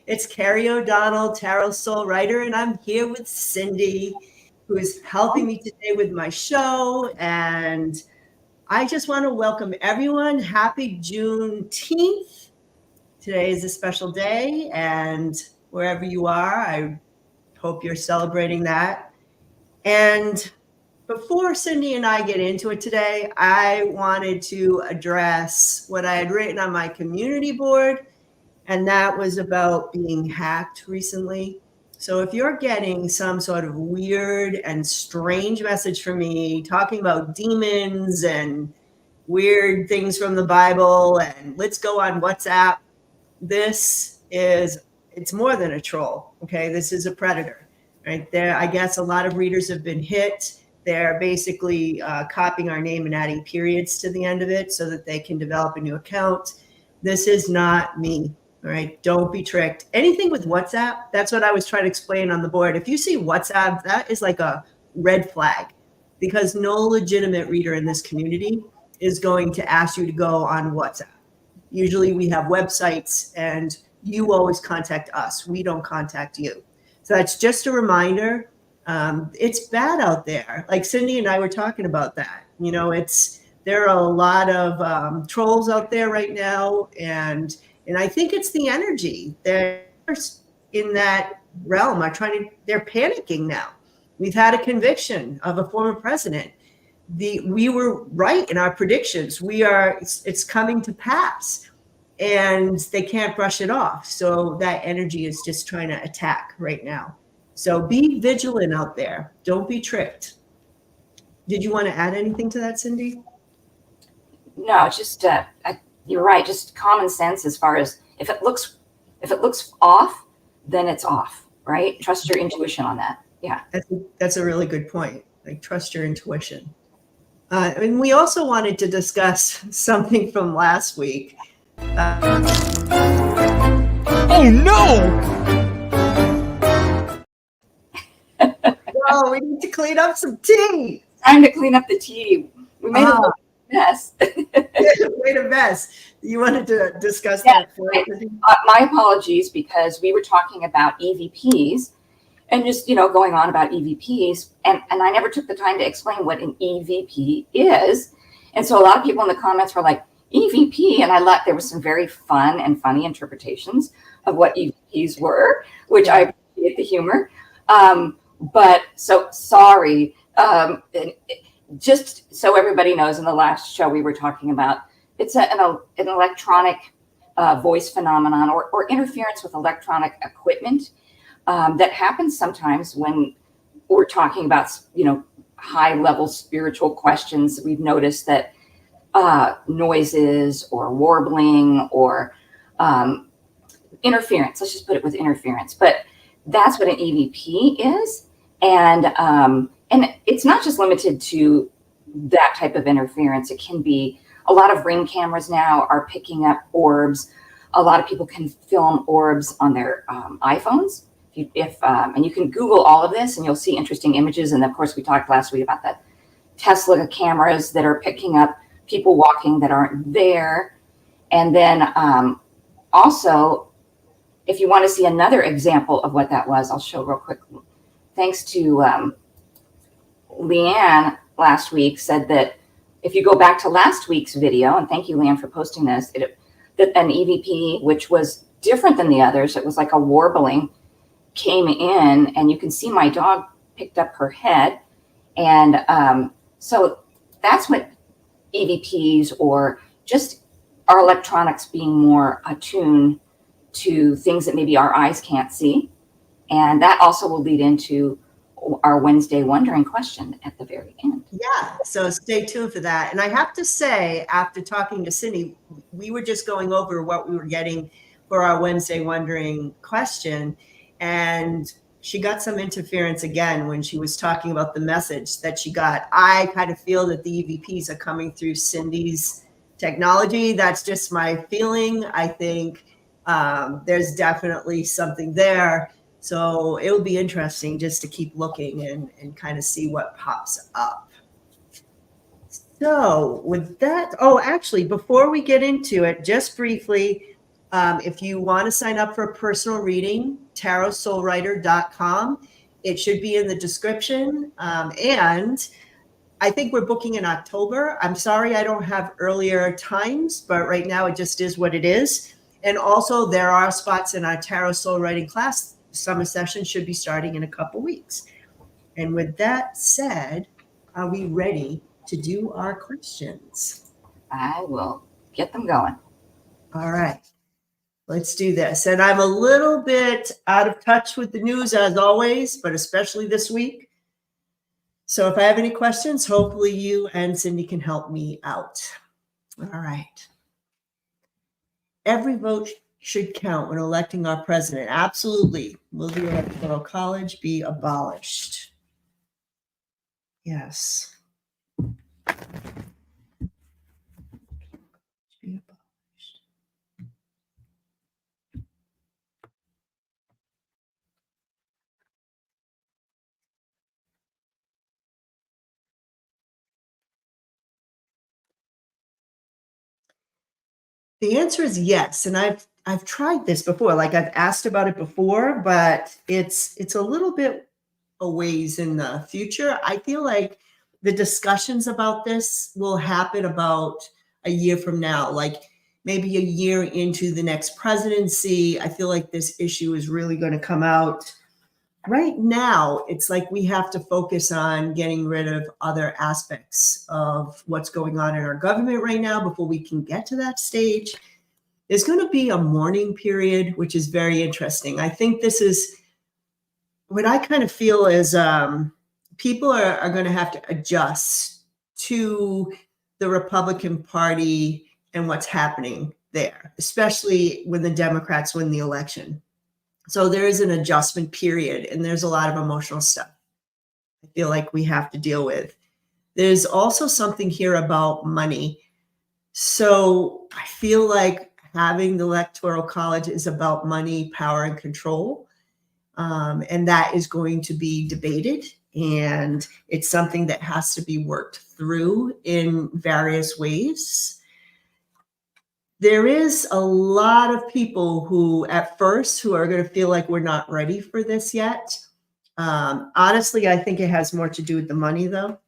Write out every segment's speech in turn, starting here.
It's Carrie O'Donnell, tarot soul writer, and I'm here with Cindy, who is helping me today with my show. And I just want to welcome everyone. Happy Juneteenth. Today is a special day, and wherever you are, I hope you're celebrating that. And before Cindy and I get into it today, I wanted to address what I had written on my community board, and that was about being hacked recently. So if you're getting some sort of weird and strange message from me talking about demons and weird things from the Bible and let's go on WhatsApp, it's more than a troll, okay? This is a predator, right there. I guess a lot of readers have been hit. They're basically copying our name and adding periods to the end of it so that they can develop a new account. This is not me. All right, don't be tricked. Anything with WhatsApp, that's what I was trying to explain on the board. If you see WhatsApp, that is like a red flag because no legitimate reader in this community is going to ask you to go on WhatsApp. Usually we have websites and you always contact us. We don't contact you. So that's just a reminder. It's bad out there. Like Cindy and I were talking about that. You know, there are a lot of trolls out there right now, and I think it's the energy. They're in that realm. They're panicking now. We've had a conviction of a former president. We were right in our predictions. It's coming to pass, and they can't brush it off. So that energy is just trying to attack right now. So be vigilant out there. Don't be tricked. Did you want to add anything to that, Cindy? No, it's just you're right. Just common sense as far as if it looks off, then it's off, right? Trust your intuition on that. Yeah, that's a really good point. Like trust your intuition. And we also wanted to discuss something from last week. Oh no! Oh, we need to clean up some tea. Time to clean up the tea. We made a little mess. Made a mess. You wanted to discuss that first? My apologies, because we were talking about EVPs and just, going on about EVPs. And I never took the time to explain what an EVP is. And so a lot of people in the comments were like, EVP. And there was some very fun and funny interpretations of what EVPs were, which I appreciate the humor. But so sorry. Just so everybody knows, in the last show we were talking about, it's an electronic voice phenomenon or interference with electronic equipment that happens sometimes when we're talking about, high level spiritual questions. We've noticed that noises or warbling or interference, let's just put it with interference, but that's what an EVP is. And it's not just limited to that type of interference. It can be a lot of Ring cameras now are picking up orbs. A lot of people can film orbs on their iPhones. And you can Google all of this and you'll see interesting images. And of course, we talked last week about the Tesla cameras that are picking up people walking that aren't there. And then also, if you want to see another example of what that was, I'll show real quick. Thanks to Leanne last week, said that if you go back to last week's video, and thank you, Leanne, for posting this, that an EVP, which was different than the others, it was like a warbling, came in, and you can see my dog picked up her head. And so that's what EVPs, or just our electronics being more attuned to things that maybe our eyes can't see. And that also will lead into our Wednesday Wondering question at the very end. Yeah, so stay tuned for that. And I have to say, after talking to Cindy, we were just going over what we were getting for our Wednesday Wondering question. And she got some interference again when she was talking about the message that she got. I kind of feel that the EVPs are coming through Cindy's technology. That's just my feeling. I think there's definitely something there. So it will be interesting just to keep looking and kind of see what pops up. So with that, actually, before we get into it, just briefly, If you want to sign up for a personal reading, tarotsoulwriter.com. It should be in the description. And I think we're booking in October. I'm sorry I don't have earlier times, but right now it just is what it is. And also there are spots in our tarot soul writing class. Summer session should be starting in a couple weeks. And with that said, are we ready to do our questions? I will get them going. All right, let's do this. And I'm a little bit out of touch with the news as always, but especially this week. So if I have any questions, hopefully you and Cindy can help me out. All right. Every vote should count when electing our president. Absolutely. Will the Electoral College be abolished? Yes. Be abolished. The answer is yes, and I've tried this before. Like I've asked about it before, but it's a little bit a ways in the future. I feel like the discussions about this will happen about a year from now, like maybe a year into the next presidency. I feel like this issue is really going to come out. Right now, it's like we have to focus on getting rid of other aspects of what's going on in our government right now before we can get to that stage. There's going to be a mourning period, which is very interesting. I think this is what I kind of feel is people are going to have to adjust to the Republican Party and what's happening there, especially when the Democrats win the election. So there is an adjustment period, and there's a lot of emotional stuff I feel like we have to deal with. There's also something here about money. So I feel like having the Electoral College is about money, power, and control. And that is going to be debated. And it's something that has to be worked through in various ways. There is a lot of people who at first who are going to feel like we're not ready for this yet. Honestly, I think it has more to do with the money though.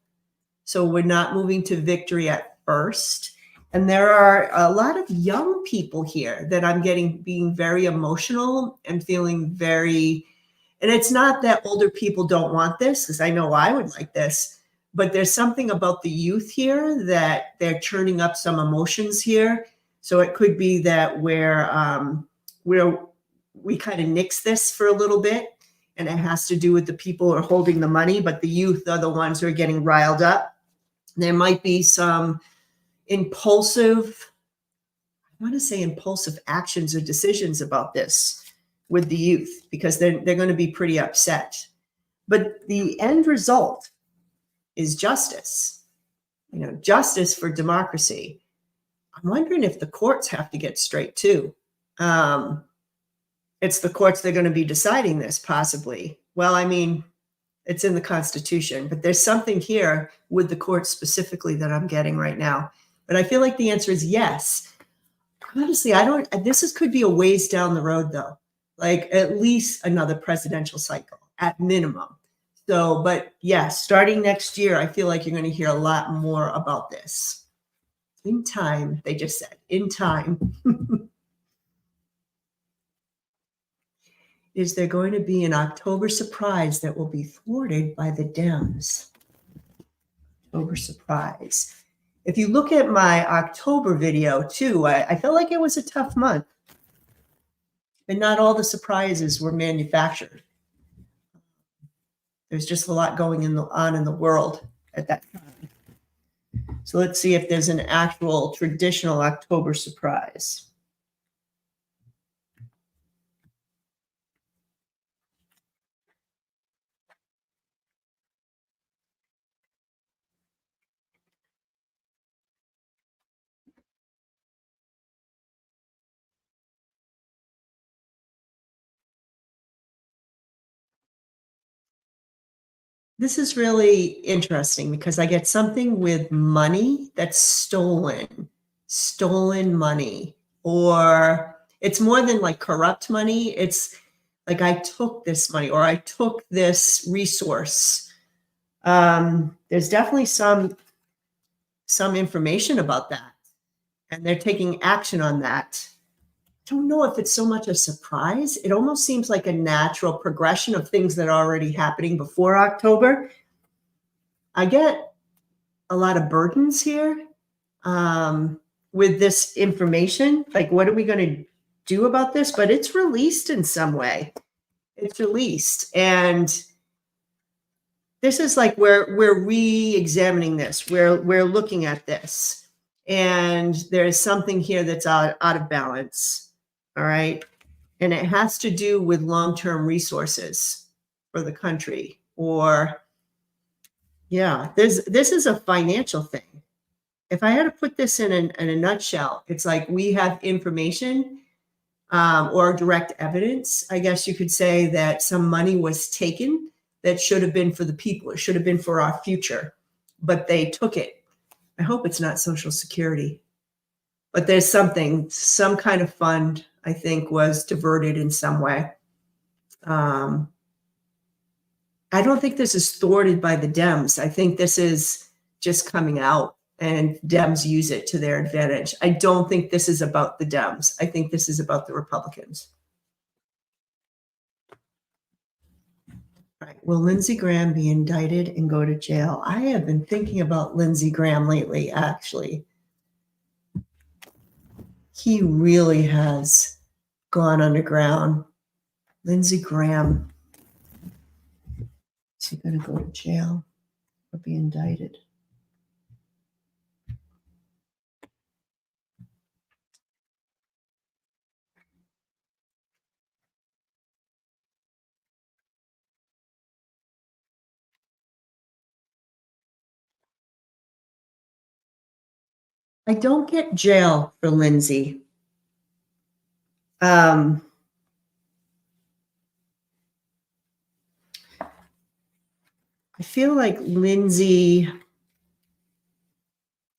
So we're not moving to victory at first. And there are a lot of young people here that I'm getting being very emotional and feeling very, and it's not that older people don't want this, because I know I would like this, but there's something about the youth here that they're churning up some emotions here. So it could be that we kind of nix this for a little bit, and it has to do with the people who are holding the money, but the youth are the ones who are getting riled up. There might be some impulsive actions or decisions about this with the youth, because they're going to be pretty upset. But the end result is justice, justice for democracy. I'm wondering if the courts have to get straight too. It's the courts that are going to be deciding this possibly. Well, I mean, it's in the Constitution, but there's something here with the courts specifically that I'm getting right now. But I feel like the answer is yes. Honestly, this could be a ways down the road though, like at least another presidential cycle at minimum. So, but yes, starting next year, I feel like you're going to hear a lot more about this. In time, they just said, in time. Is there going to be an October surprise that will be thwarted by the Dems? October surprise. If you look at my October video too, I felt like it was a tough month. And not all the surprises were manufactured. There's just a lot going on in the world at that time. So let's see if there's an actual traditional October surprise. This is really interesting because I get something with money that's stolen money, or It's more than like corrupt money. It's like I took this money or I took this resource. There's definitely some information about that, and they're taking action on that. I don't know if it's so much a surprise. It almost seems like a natural progression of things that are already happening before October. I get a lot of burdens here with this information. Like, what are we going to do about this? But it's released in some way. It's released. And this is like we're re-examining this. We're looking at this. And there's something here that's out of balance. All right. And it has to do with long-term resources for the country. Or, yeah, this is a financial thing. If I had to put this in a nutshell, it's like we have information or direct evidence, I guess you could say, that some money was taken that should have been for the people. It should have been for our future, but they took it. I hope it's not Social Security, but there's some kind of fund, I think, was diverted in some way. I don't think this is thwarted by the Dems. I think this is just coming out and Dems use it to their advantage. I don't think this is about the Dems. I think this is about the Republicans. All right. Will Lindsey Graham be indicted and go to jail? I have been thinking about Lindsey Graham lately, actually. He really has gone underground. Lindsey Graham. Is he going to go to jail or be indicted? I don't get jail for Lindsey. I feel like Lindsey,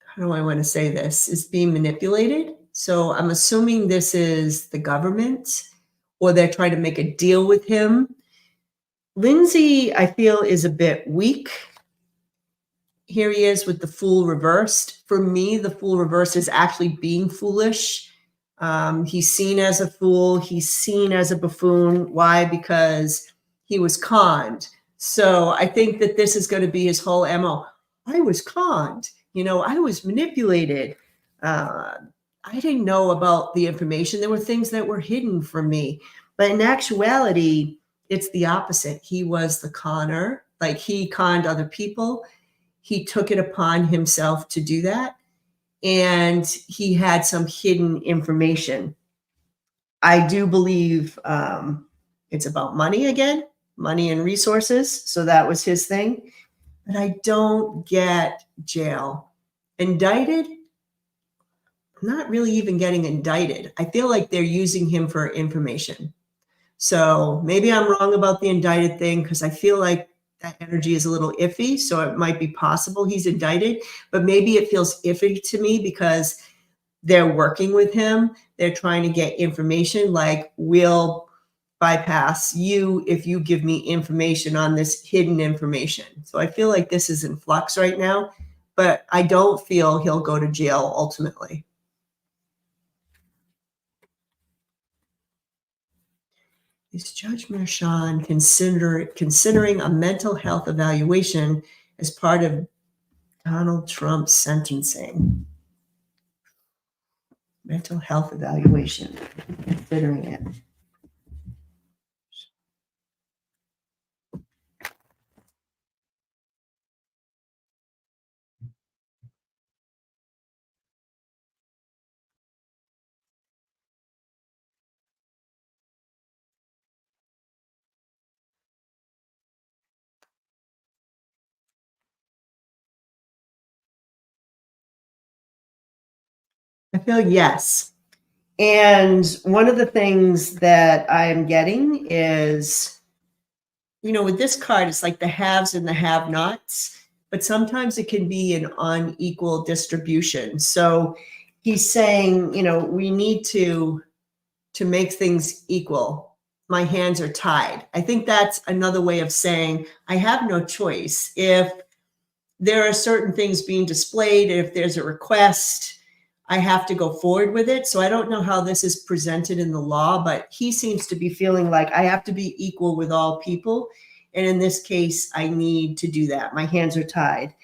how do I want to say this, is being manipulated. So I'm assuming this is the government, or they're trying to make a deal with him. Lindsey, I feel, is a bit weak. Here he is with the fool reversed. For me, the fool reversed is actually being foolish. He's seen as a fool. He's seen as a buffoon. Why? Because he was conned. So I think that this is going to be his whole MO. I was conned. I was manipulated. I didn't know about the information. There were things that were hidden from me. But in actuality, it's the opposite. He was the conner. Like, he conned other people. He took it upon himself to do that. And he had some hidden information. I do believe it's about money again, money and resources. So that was his thing. But I don't get jail. Indicted? I'm not really even getting indicted. I feel like they're using him for information. So maybe I'm wrong about the indicted thing, because I feel like that energy is a little iffy. So it might be possible he's indicted, but maybe it feels iffy to me because they're working with him. They're trying to get information, like, we'll bypass you if you give me information on this hidden information. So I feel like this is in flux right now, but I don't feel he'll go to jail ultimately. Is Judge Merchan considering a mental health evaluation as part of Donald Trump's sentencing? Mental health evaluation, considering it. I feel yes. And one of the things that I'm getting is, with this card, it's like the haves and the have-nots, but sometimes it can be an unequal distribution. So he's saying, we need to to make things equal, my hands are tied. I think that's another way of saying I have no choice. If there are certain things being displayed, if there's a request, I have to go forward with it. So I don't know how this is presented in the law, but he seems to be feeling like I have to be equal with all people. And in this case, I need to do that. My hands are tied.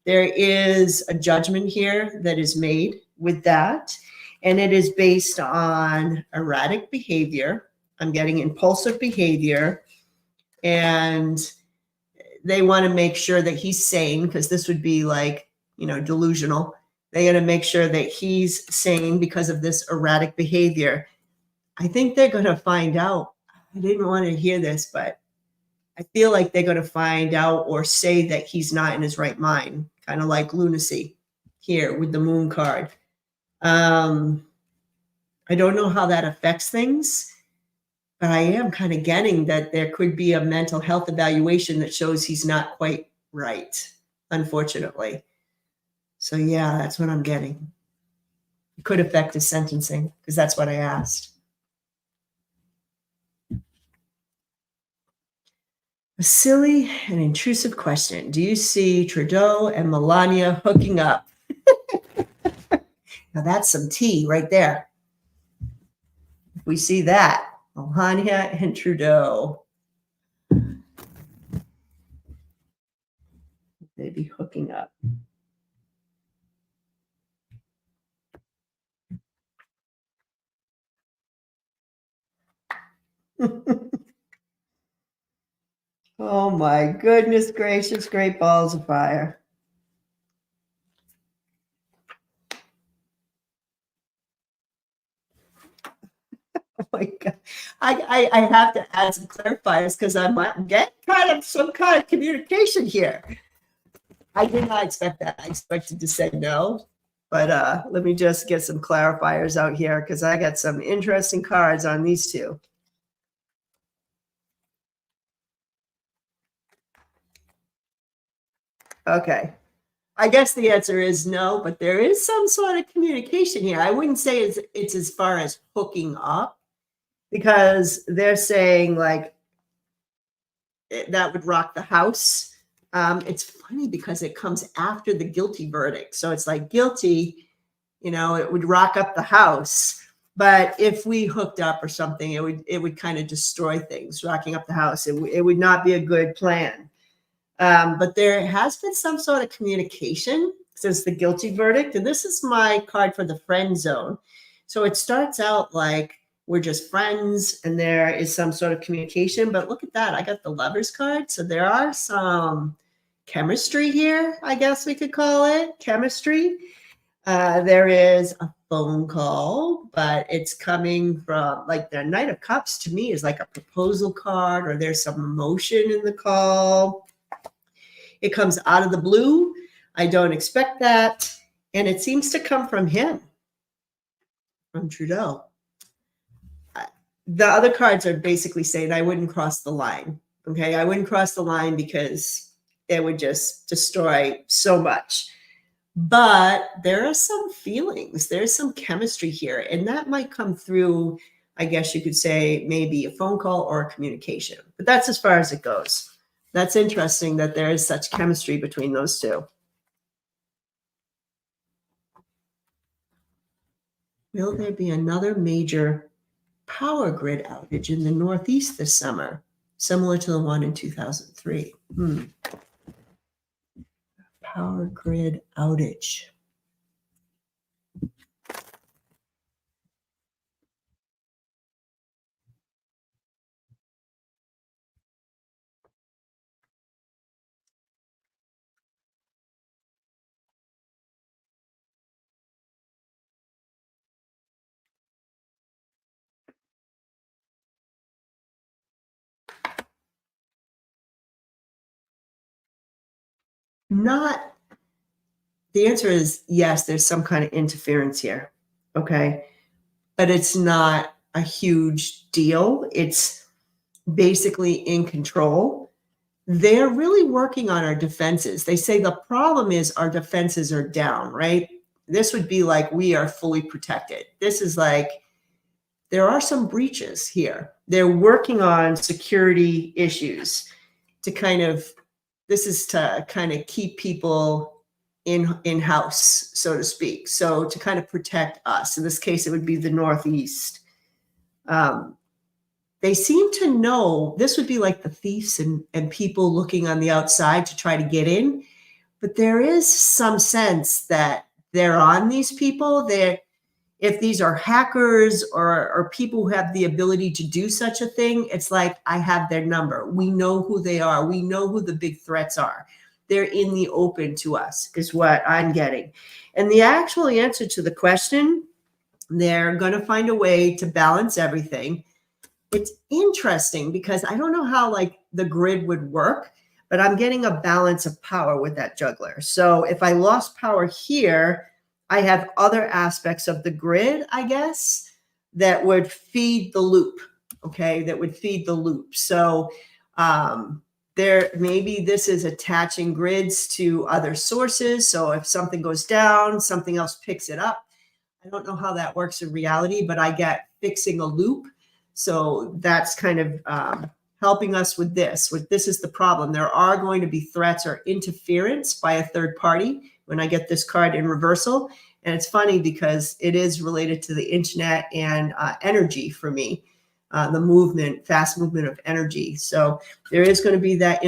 There is a judgment here that is made with that, and it is based on erratic behavior. I'm getting impulsive behavior, and they want to make sure that he's sane, because this would be like, delusional. They got to make sure that he's sane because of this erratic behavior. I think they're going to find out. I didn't want to hear this, but I feel like they're going to find out or say that he's not in his right mind, kind of like lunacy here with the moon card. I don't know how that affects things, but I am kind of getting that there could be a mental health evaluation that shows he's not quite right, unfortunately. So yeah, that's what I'm getting. It could affect his sentencing, because that's what I asked. A silly and intrusive question. Do you see Trudeau and Melania hooking up? Now that's some tea right there. If we see that, Melania and Trudeau, they'd be hooking up. Oh my goodness gracious, great balls of fire. Oh my God. I have to add some clarifiers because I'm getting kind of some kind of communication here. I did not expect that. I expected to say no, but let me just get some clarifiers out here because I got some interesting cards on these two. Okay. I guess the answer is no, but there is some sort of communication here. I wouldn't say it's as far as hooking up, because they're saying like that would rock the house. It's funny because it comes after the guilty verdict. So it's like guilty, it would rock up the house. But if we hooked up or something, it would kind of destroy things, rocking up the house. It would not be a good plan. But there has been some sort of communication since the guilty verdict. And this is my card for the friend zone. So it starts out like we're just friends and there is some sort of communication. But look at that. I got the Lovers card. So there are some chemistry here, I guess we could call it chemistry. There is a phone call, but it's coming from like the Knight of Cups to me is like a proposal card, or there's some emotion in the call. It comes out of the blue. I don't expect that. And it seems to come from him, from Trudeau. The other cards are basically saying I wouldn't cross the line. Okay, I wouldn't cross the line because it would just destroy so much. But there are some feelings. There's some chemistry here. And that might come through, I guess you could say, maybe a phone call or a communication. But that's as far as it goes. That's interesting that there is such chemistry between those two. Will there be another major power grid outage in the Northeast this summer, similar to the one in 2003? Power grid outage. Not, the answer is yes, there's some kind of interference here. Okay. But it's not a huge deal. It's basically in control. They're really working on our defenses. They say the problem is our defenses are down, right? This would be like we are fully protected. This is like there are some breaches here. They're working on security issues to this is to kind of keep people in house, so to speak. So to kind of protect us. In this case, it would be the Northeast. They seem to know this would be like the thieves and people looking on the outside to try to get in. But there is some sense that they're on these people. If these are hackers or people who have the ability to do such a thing, it's like, I have their number. We know who they are. We know who the big threats are. They're in the open to us, is what I'm getting. And the actual answer to the question, they're going to find a way to balance everything. It's interesting because I don't know how like the grid would work, but I'm getting a balance of power with that juggler. So if I lost power here, I have other aspects of the grid, I guess, that would feed the loop. Okay, that would feed the loop. So maybe this is attaching grids to other sources. So if something goes down, something else picks it up. I don't know how that works in reality, but I get fixing a loop. So that's kind of helping us with this. This is the problem. There are going to be threats or interference by a third party when I get this card in reversal. And it's funny because it is related to the internet and energy for me, the fast movement of energy. So there is going to be that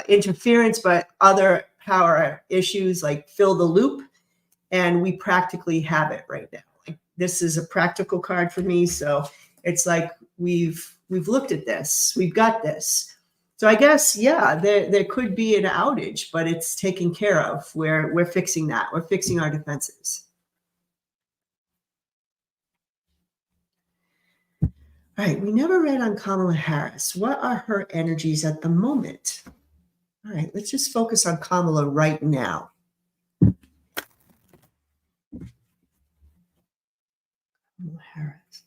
interference, but other power issues like fill the loop. And we practically have it right now. This is a practical card for me. So it's like we've looked at this, we've got this. So I guess, yeah, there could be an outage, but it's taken care of. We're fixing that. We're fixing our defenses. All right, we never read on Kamala Harris. What are her energies at the moment? All right, let's just focus on Kamala right now. Kamala Harris.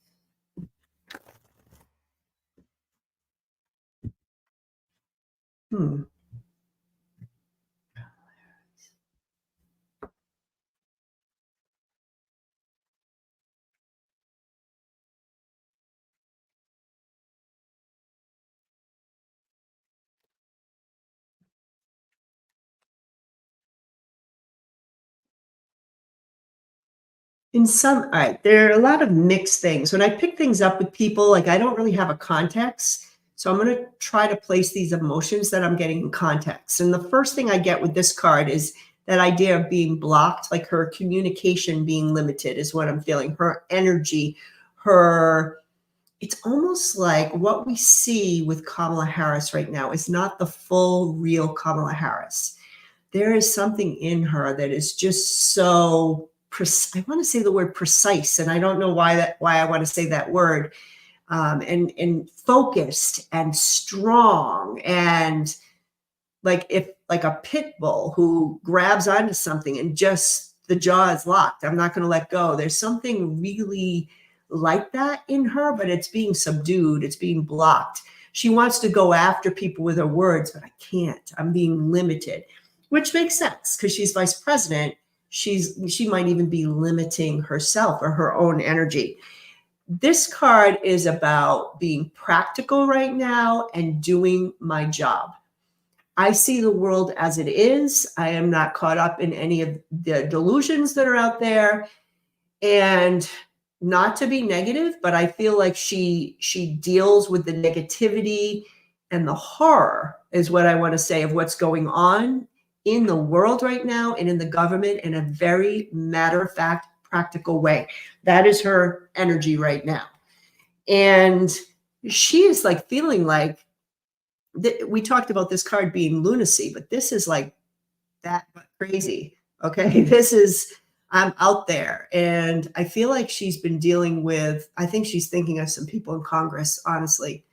All right, there are a lot of mixed things. When I pick things up with people, like I don't really have a context. So I'm going to try to place these emotions that I'm getting in context. And the first thing I get with this card is that idea of being blocked, like her communication being limited is what I'm feeling. Her energy, it's almost like what we see with Kamala Harris right now is not the full, real Kamala Harris. There is something in her that is just so I want to say the word precise, and I don't know why I want to say that word, and focused and strong, and like a pit bull who grabs onto something and just the jaw is locked. I'm not going to let go. There's something really like that in her, but it's being subdued. It's being blocked. She wants to go after people with her words, but I can't. I'm being limited, which makes sense because she's vice president. She might even be limiting herself or her own energy. This card is about being practical right now and doing my job. I see the world as it is. I am not caught up in any of the delusions that are out there. And not to be negative, but I feel like she deals with the negativity and the horror is what I want to say of what's going on in the world right now and in the government in a very matter-of-fact, practical way. That is her energy right now. And she is like feeling like, we talked about this card being lunacy, but this is like that but crazy. Okay, this is, I'm out there. And I feel like she's been dealing with, I think she's thinking of some people in Congress, honestly,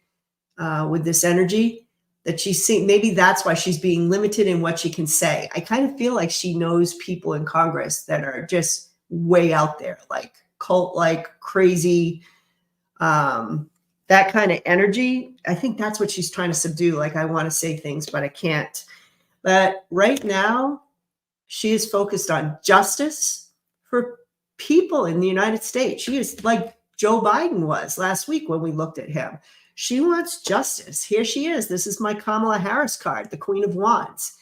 with this energy that she's seeing. Maybe that's why she's being limited in what she can say. I kind of feel like she knows people in Congress that are just way out there, like cult, like crazy, that kind of energy. I think that's what she's trying to subdue. Like, I want to say things, but I can't. But right now, she is focused on justice for people in the United States. She is like Joe Biden was last week when we looked at him. She wants justice. Here she is. This is my Kamala Harris card, the Queen of Wands.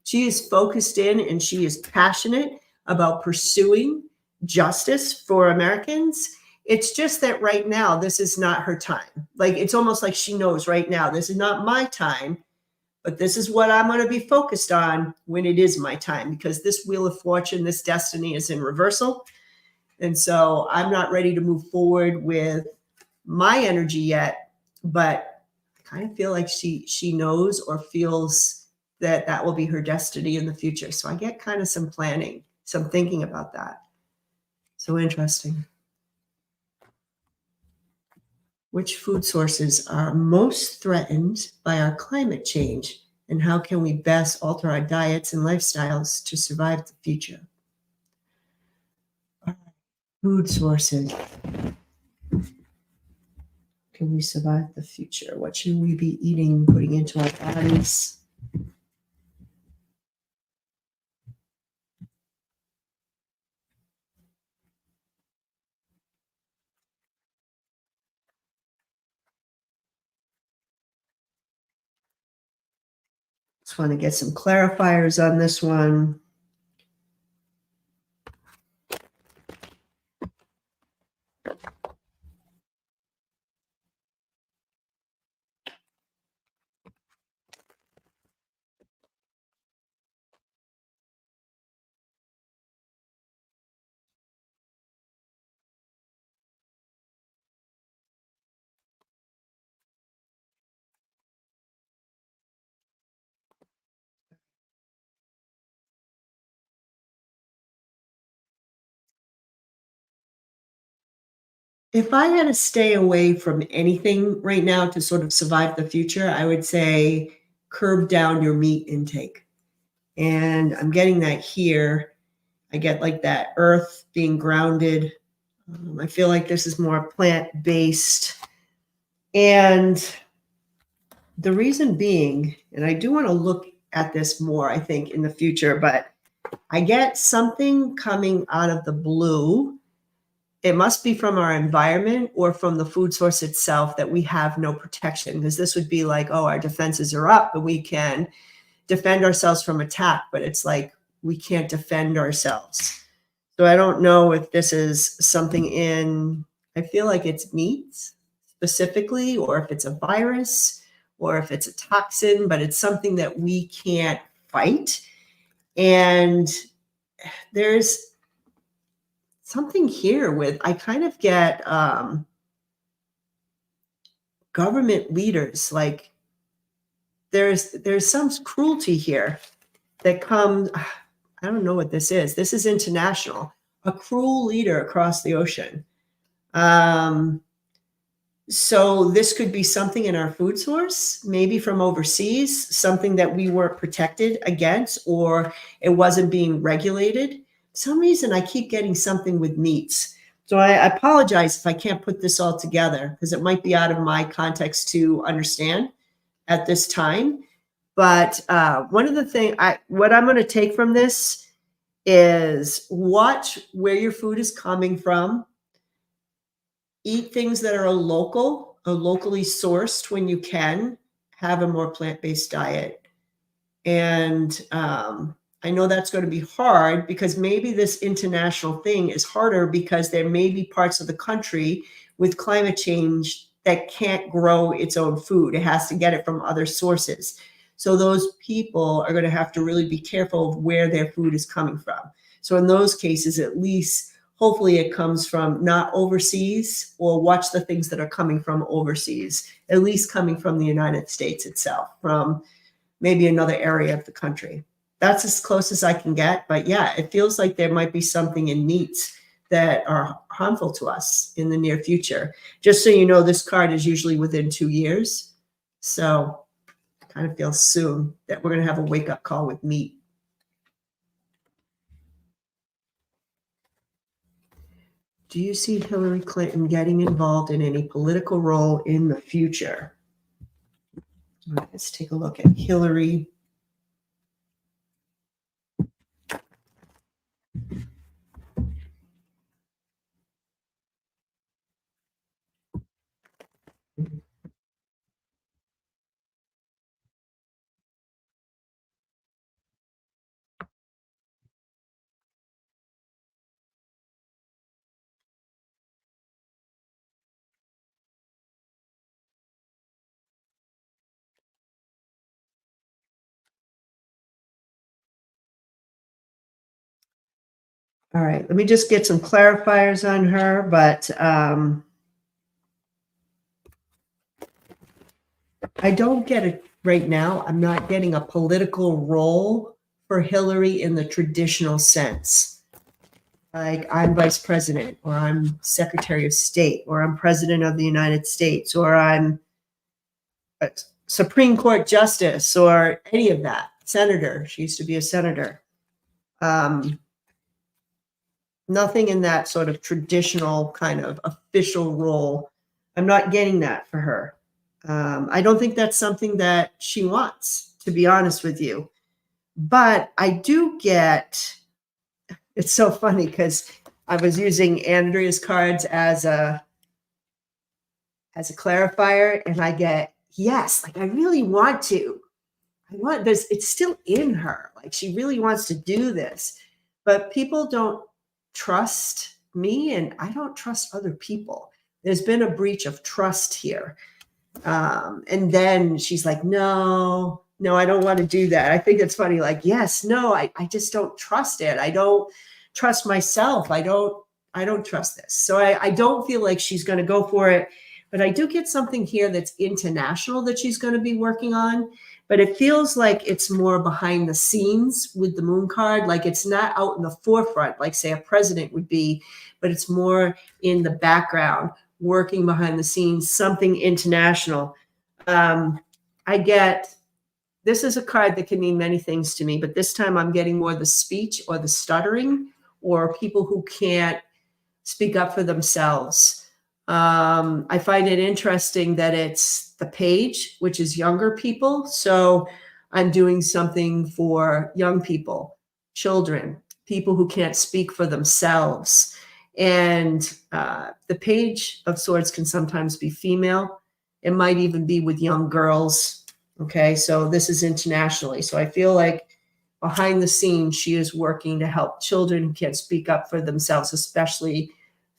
She is focused in and she is passionate about pursuing justice for Americans. It's just that right now, this is not her time. Like, it's almost like she knows right now, this is not my time, but this is what I'm going to be focused on when it is my time, because this Wheel of Fortune, this destiny is in reversal. And so I'm not ready to move forward with my energy yet, but I kind of feel like she knows or feels that will be her destiny in the future. So I get kind of some planning, some thinking about that. So interesting. Which food sources are most threatened by our climate change, and how can we best alter our diets and lifestyles to survive the future? Food sources. Can we survive the future? What should we be eating, putting into our bodies? Just want to get some clarifiers on this one. If I had to stay away from anything right now to sort of survive the future, I would say curb down your meat intake. And I'm getting that here. I get like that earth being grounded. I feel like this is more plant-based. And the reason being, and I do want to look at this more, I think, in the future, but I get something coming out of the blue. It must be from our environment or from the food source itself that we have no protection, because this would be like, oh, our defenses are up and we can defend ourselves from attack, but it's like we can't defend ourselves. So I don't know if this is something in, I feel like it's meat specifically, or if it's a virus, or if it's a toxin, but it's something that we can't fight. And there's something here with, I kind of get government leaders, like there's some cruelty here that comes, I don't know what this is. This is international, a cruel leader across the ocean. So this could be something in our food source, maybe from overseas, something that we weren't protected against, or it wasn't being regulated. For some reason, I keep getting something with meats. So I apologize if I can't put this all together, because it might be out of my context to understand at this time. But one of the things, what I'm going to take from this is watch where your food is coming from. Eat things that are local or locally sourced when you can. Have a more plant-based diet. And I know that's going to be hard, because maybe this international thing is harder because there may be parts of the country with climate change that can't grow its own food. It has to get it from other sources. So those people are going to have to really be careful of where their food is coming from. So in those cases, at least, hopefully it comes from not overseas, or watch the things that are coming from overseas, at least coming from the United States itself, from maybe another area of the country. That's as close as I can get. But yeah, it feels like there might be something in meats that are harmful to us in the near future. Just so you know, this card is usually within 2 years. So I kind of feel soon that we're going to have a wake-up call with meat. Do you see Hillary Clinton getting involved in any political role in the future? All right, let's take a look at Hillary. All right, let me just get some clarifiers on her, but I don't get it right now. I'm not getting a political role for Hillary in the traditional sense. Like I'm vice president, or I'm secretary of state, or I'm president of the United States, or I'm a Supreme Court justice, or any of that. Senator. She used to be a senator. Nothing in that sort of traditional kind of official role. I'm not getting that for her. I don't think that's something that she wants, to be honest with you. But I do get, it's so funny because I was using Andrea's cards as a clarifier, and I get, yes, like I really want to. I want this, it's still in her. Like she really wants to do this. But people don't trust me, and I don't trust other people. There's been a breach of trust here. And then she's like, no, I don't want to do that. I think it's funny. Like, yes, no, I just don't trust it. I don't trust myself. I don't trust this. So I don't feel like she's going to go for it, but I do get something here that's international that she's going to be working on, but it feels like it's more behind the scenes with the moon card. Like it's not out in the forefront, like say a president would be, but it's more in the background, working behind the scenes, something international. I get, this is a card that can mean many things to me, but this time I'm getting more the speech or the stuttering or people who can't speak up for themselves. I find it interesting that it's the page, which is younger people. So I'm doing something for young people, children, people who can't speak for themselves. And the page of swords can sometimes be female. It might even be with young girls. Okay, so this is internationally. So I feel like behind the scenes, she is working to help children who can't speak up for themselves, especially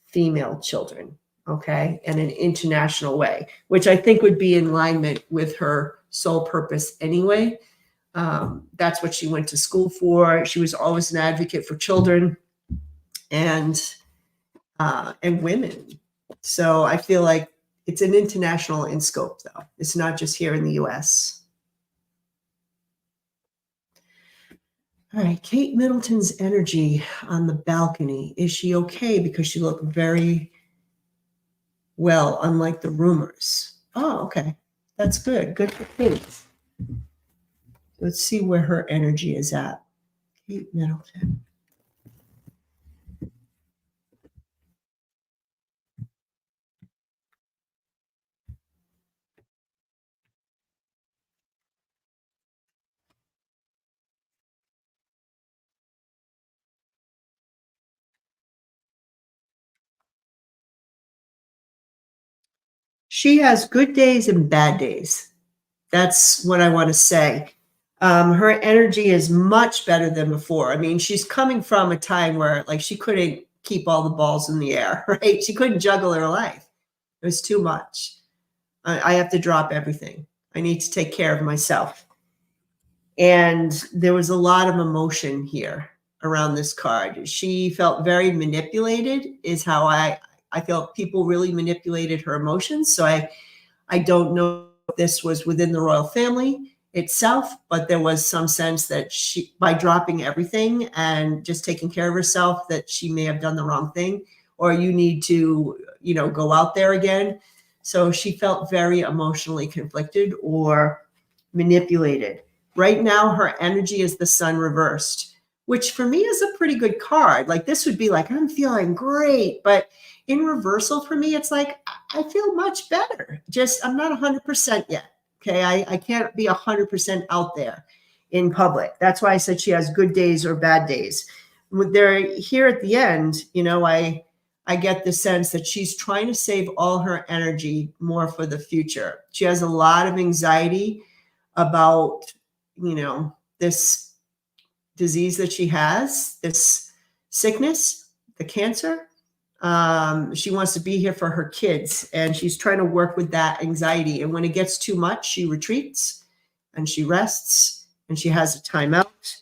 female children. Okay, in an international way, which I think would be in alignment with her sole purpose anyway. That's what she went to school for. She was always an advocate for children and women. So I feel like it's an international in scope, though. It's not just here in the US. All right, Kate Middleton's energy on the balcony. Is she okay? Because she looked very well, unlike the rumors. Oh, okay. That's good. Good for Kate. Let's see where her energy is at. Kate Middleton. She has good days and bad days. That's what I want to say. Her energy is much better than before. I mean, she's coming from a time where like she couldn't keep all the balls in the air, right? She couldn't juggle her life. It was too much. I have to drop everything. I need to take care of myself. And there was a lot of emotion here around this card. She felt very manipulated, is how I felt people really manipulated her emotions. So I don't know if this was within the royal family itself, but there was some sense that she, by dropping everything and just taking care of herself, that she may have done the wrong thing, or you need to, go out there again. So she felt very emotionally conflicted or manipulated. Right now, her energy is the sun reversed, which for me is a pretty good card. Like this would be like, I'm feeling great, but in reversal for me, it's like, I feel much better. Just, I'm not 100% yet. Okay. I can't be 100% out there in public. That's why I said she has good days or bad days. They're here at the end, I get the sense that she's trying to save all her energy more for the future. She has a lot of anxiety about, this disease that she has, this sickness, the cancer. She wants to be here for her kids, and she's trying to work with that anxiety. And when it gets too much, she retreats and she rests and she has a timeout.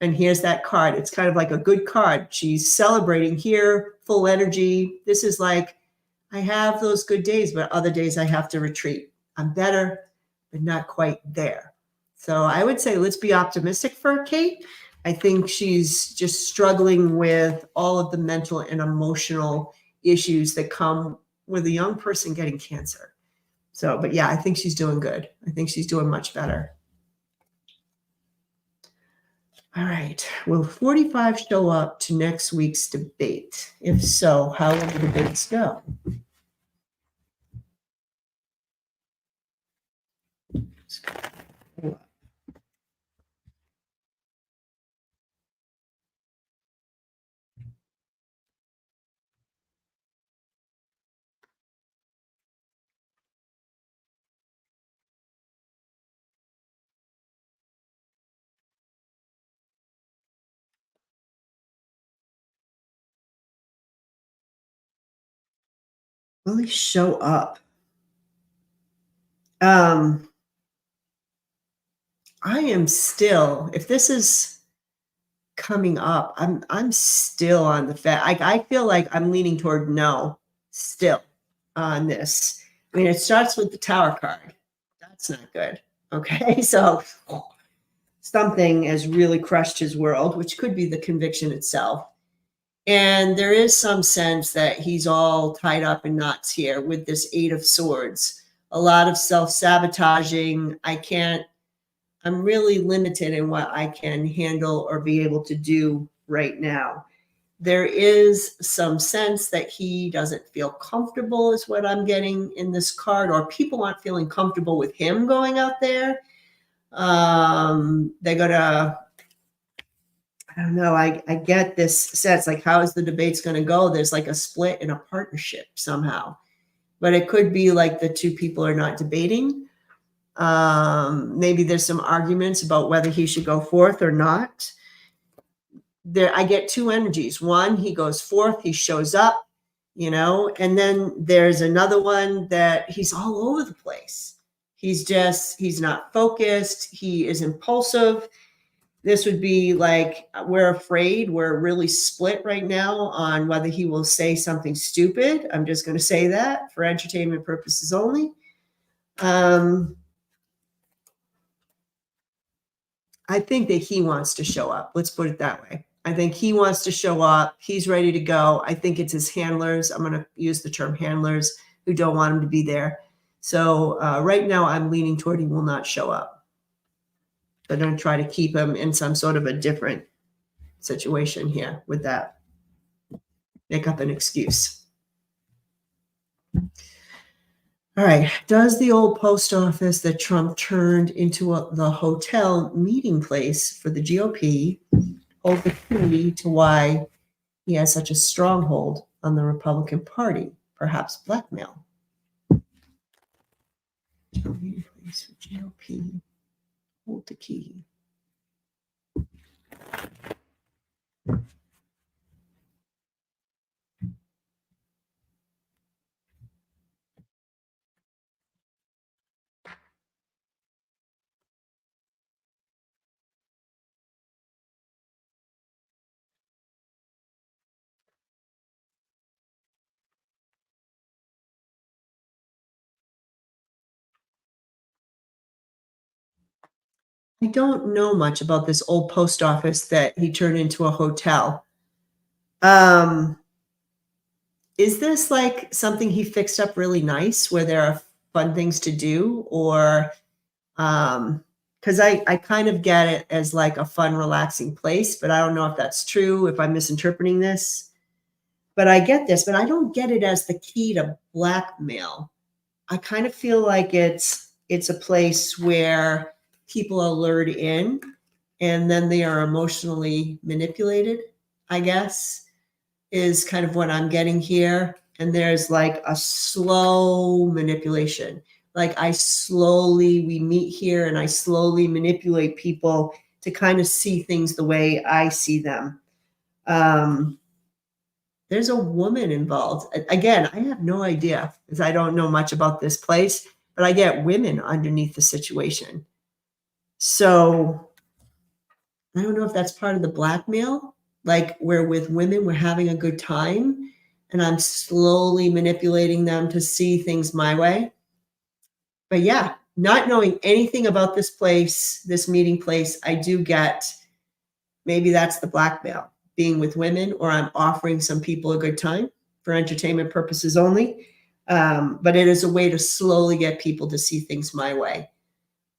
And here's that card. It's kind of like a good card. She's celebrating here, full energy. This is like, I have those good days, but other days I have to retreat. I'm better, but not quite there. So I would say let's be optimistic for Kate. I think she's just struggling with all of the mental and emotional issues that come with a young person getting cancer. So, but yeah, I think she's doing good. I think she's doing much better. All right. Will 45 show up to next week's debate? If so, how will the debates go? Will he show up? I am still, if this is coming up, I'm still on the fence. I feel like I'm leaning toward no still on this. I mean, it starts with the Tower card. That's not good. Okay, so something has really crushed his world, which could be the conviction itself. And there is some sense that he's all tied up in knots here with this Eight of Swords. A lot of self-sabotaging. I'm really limited in what I can handle or be able to do right now. There is some sense that he doesn't feel comfortable is what I'm getting in this card, or people aren't feeling comfortable with him going out there. They're gonna, I don't know, I get this sense, like, how is the debates going to go? There's like a split in a partnership somehow, but it could be like the two people are not debating. Maybe there's some arguments about whether he should go forth or not. There, I get two energies. One, he goes forth, he shows up, and then there's another one that he's all over the place. He's not focused. He is impulsive. This would be like, we're afraid. We're really split right now on whether he will say something stupid. I'm just going to say that for entertainment purposes only. I think that he wants to show up. Let's put it that way. I think he wants to show up. He's ready to go. I think it's his handlers. I'm going to use the term handlers who don't want him to be there. So right now I'm leaning toward he will not show up. They're going to try to keep him in some sort of a different situation here with that. Make up an excuse. All right. Does the old post office that Trump turned into the hotel meeting place for the GOP hold the key to why he has such a stronghold on the Republican Party? Perhaps blackmail. Meeting place for GOP. Hold the key. I don't know much about this old post office that he turned into a hotel. Is this like something he fixed up really nice where there are fun things to do, or because I kind of get it as like a fun, relaxing place, but I don't know if that's true, if I'm misinterpreting this. But I get this, but I don't get it as the key to blackmail. I kind of feel like it's a place where people are lured in and then they are emotionally manipulated, I guess, is kind of what I'm getting here. And there's like a slow manipulation. Like we meet here and I slowly manipulate people to kind of see things the way I see them. There's a woman involved. Again, I have no idea because I don't know much about this place, but I get women underneath the situation. So I don't know if that's part of the blackmail, like where with women, we're having a good time and I'm slowly manipulating them to see things my way. But yeah, not knowing anything about this place, this meeting place, I do get maybe that's the blackmail, being with women, or I'm offering some people a good time for entertainment purposes only. But it is a way to slowly get people to see things my way.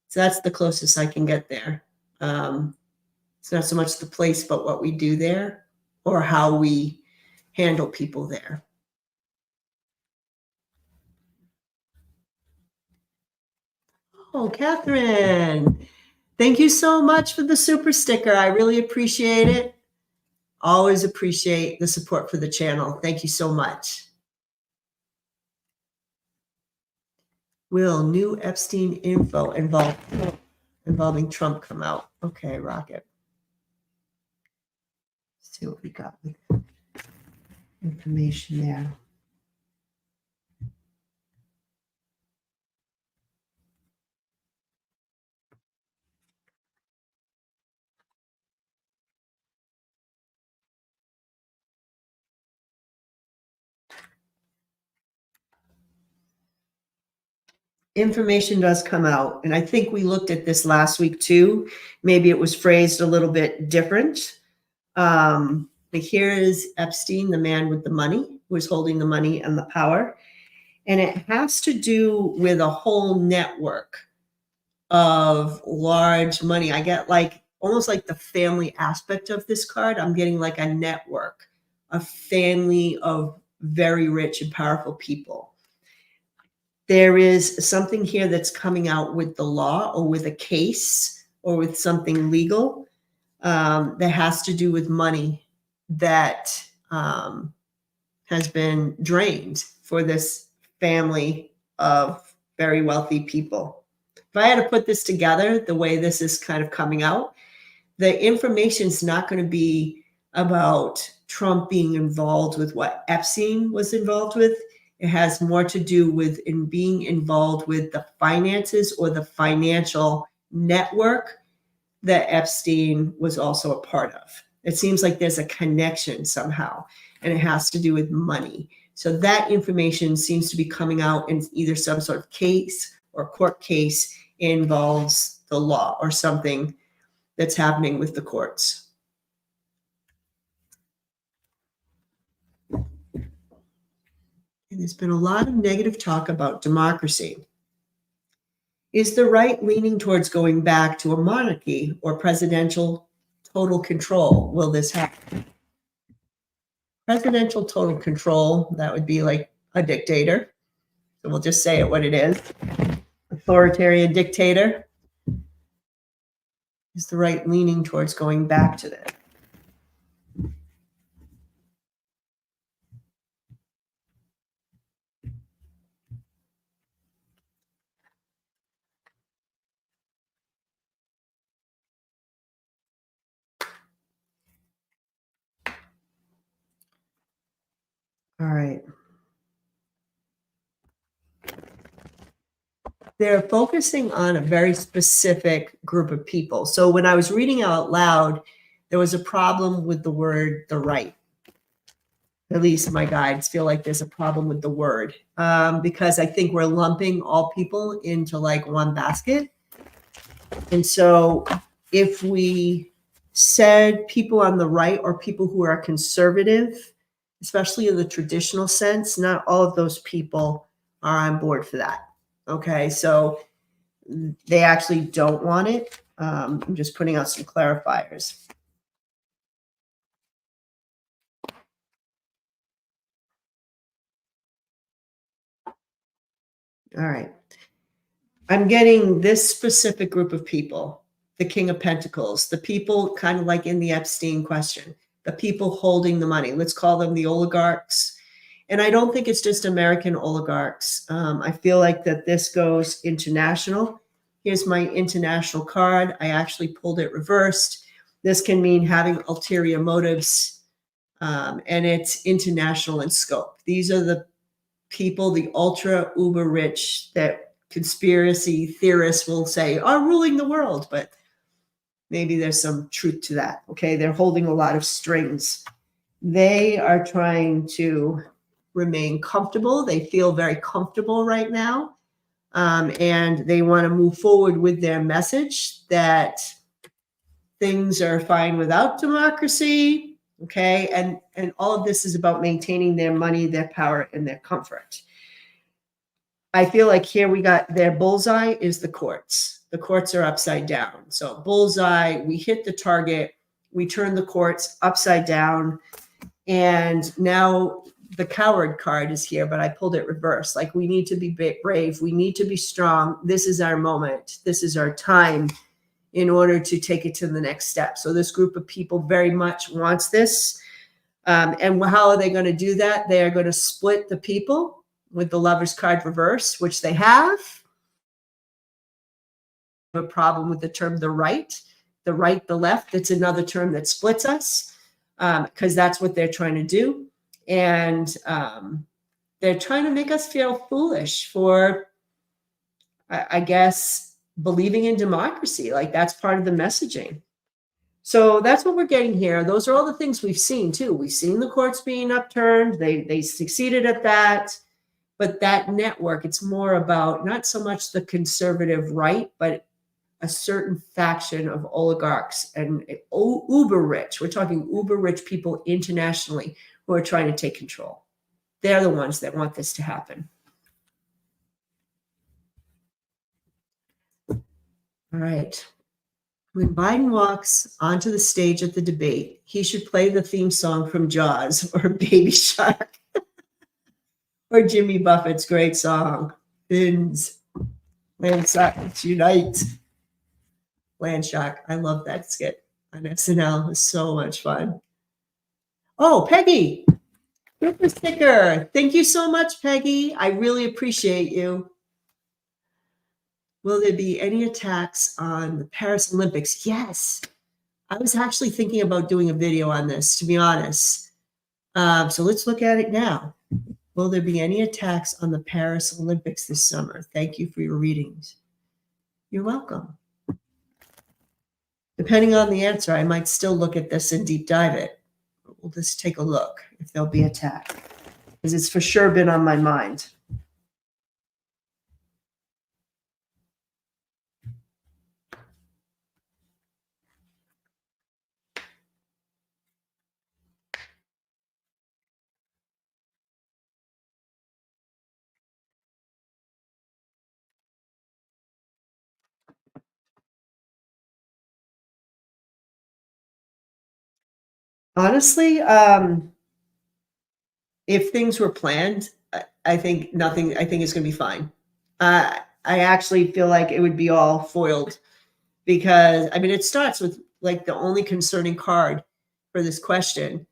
So that's the closest I can get there. It's not so much the place, but what we do there or how we handle people there. Oh, Catherine, thank you so much for the super sticker. I really appreciate it. Always appreciate the support for the channel. Thank you so much. Will new Epstein info involving Trump come out? Okay, Rocket. Let's see what we got with information there. Information does come out, and I think we looked at this last week too. Maybe it was phrased a little bit different. But here is Epstein, the man with the money, who is holding the money and the power. And it has to do with a whole network of large money. I get like almost like the family aspect of this card. I'm getting like a network, a family of very rich and powerful people. There is something here that's coming out with the law or with a case or with something legal that has to do with money that has been drained for this family of very wealthy people. If I had to put this together, the way this is kind of coming out, the information is not going to be about Trump being involved with what Epstein was involved with. It has more to do with being involved with the finances or the financial network that Epstein was also a part of. It seems like there's a connection somehow, and it has to do with money. So that information seems to be coming out in either some sort of case or court case involves the law or something that's happening with the courts. And there's been a lot of negative talk about democracy. Is the right leaning towards going back to a monarchy or presidential total control? Will this happen? Presidential total control, that would be like a dictator. So we'll just say it what it is. Authoritarian dictator. Is the right leaning towards going back to that? All right. They're focusing on a very specific group of people. So when I was reading out loud, there was a problem with the word the right. At least my guides feel like there's a problem with the word because I think we're lumping all people into like one basket. And so if we said people on the right or people who are conservative, especially in the traditional sense, not all of those people are on board for that. Okay, so they actually don't want it. I'm just putting out some clarifiers. All right. I'm getting this specific group of people, the King of Pentacles, the people kind of like in the Epstein question, the people holding the money. Let's call them the oligarchs. And I don't think it's just American oligarchs. I feel like that this goes international. Here's my international card. I actually pulled it reversed. This can mean having ulterior motives, and it's international in scope. These are the people, the ultra uber rich that conspiracy theorists will say are ruling the world, but maybe there's some truth to that. Okay, they're holding a lot of strings. They are trying to remain comfortable. They feel very comfortable right now. And they want to move forward with their message that things are fine without democracy. Okay, and all of this is about maintaining their money, their power, and their comfort. I feel like here we got their bullseye is the courts. The courts are upside down. So bullseye, we hit the target, we turn the courts upside down, and now the coward card is here, but I pulled it reverse. Like, we need to be brave. We need to be strong. This is our moment. This is our time in order to take it to the next step. So this group of people very much wants this. And how are they going to do that? They are going to split the people with the Lover's card reverse, which they have. A problem with the term the right, the left. It's another term that splits us, because that's what they're trying to do. And they're trying to make us feel foolish for, I guess, believing in democracy. Like, that's part of the messaging. So that's what we're getting here. Those are all the things we've seen too. We've seen the courts being upturned. They succeeded at that. But that network, it's more about not so much the conservative right, but a certain faction of oligarchs and uber rich. We're talking uber rich people internationally who are trying to take control. They're the ones that want this to happen. All right. When Biden walks onto the stage at the debate, he should play the theme song from Jaws or Baby Shark or Jimmy Buffett's great song, Fins, Land Sharks Unite. Land Shark. I love that skit on SNL. It was so much fun. Oh, Peggy, super sticker. Thank you so much, Peggy. I really appreciate you. Will there be any attacks on the Paris Olympics? Yes. I was actually thinking about doing a video on this, to be honest. So let's look at it now. Will there be any attacks on the Paris Olympics this summer? Thank you for your readings. You're welcome. Depending on the answer, I might still look at this and deep dive it. We'll just take a look if there'll be attack, because it's for sure been on my mind. Honestly, if things were planned, I think nothing, I think it's going to be fine. I actually feel like it would be all foiled, because, I mean, it starts with like the only concerning card for this question,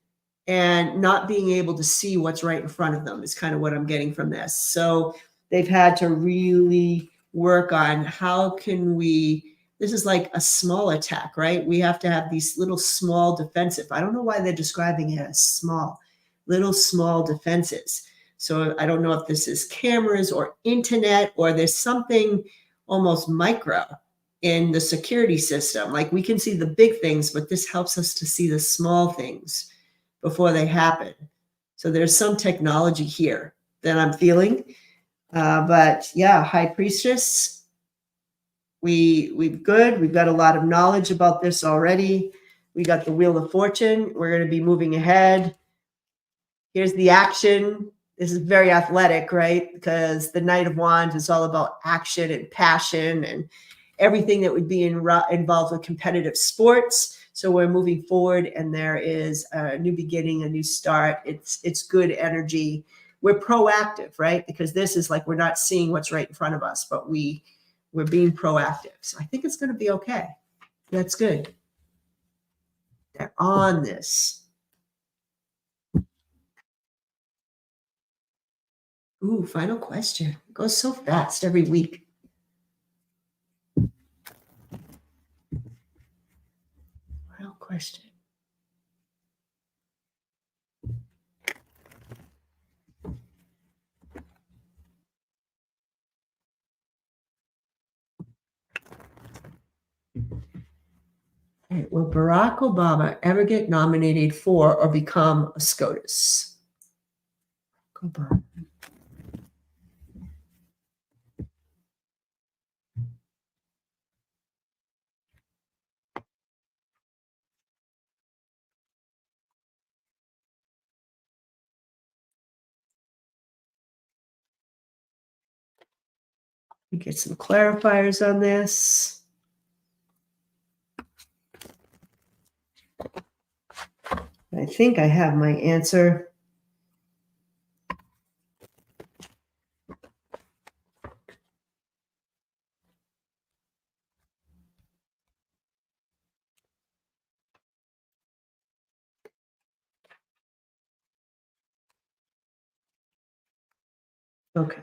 and not being able to see what's right in front of them is kind of what I'm getting from this. So they've had to really work on how can we, this is like a small attack, right? We have to have these little small defensive. I don't know why they're describing it as small, little small defenses. So I don't know if this is cameras or internet, or there's something almost micro in the security system. Like, we can see the big things, but this helps us to see the small things before they happen. So there's some technology here that I'm feeling. But yeah, High Priestess, we've got a lot of knowledge about this already. We got the Wheel of Fortune. We're going to be moving ahead. Here's the action. This is very athletic, right? Because the Knight of Wands is all about action and passion and everything that would be involved with competitive sports. So we're moving forward, and there is a new beginning, a new start. It's good energy. We're proactive, right? Because this is like, we're not seeing what's right in front of us, but we're being proactive. So I think it's going to be okay. That's good. They're on this. Ooh, final question. It goes so fast every week. Final question. right, will Barack Obama ever get nominated for or become a SCOTUS? Go Barack. We get some clarifiers on this. I think I have my answer. Okay.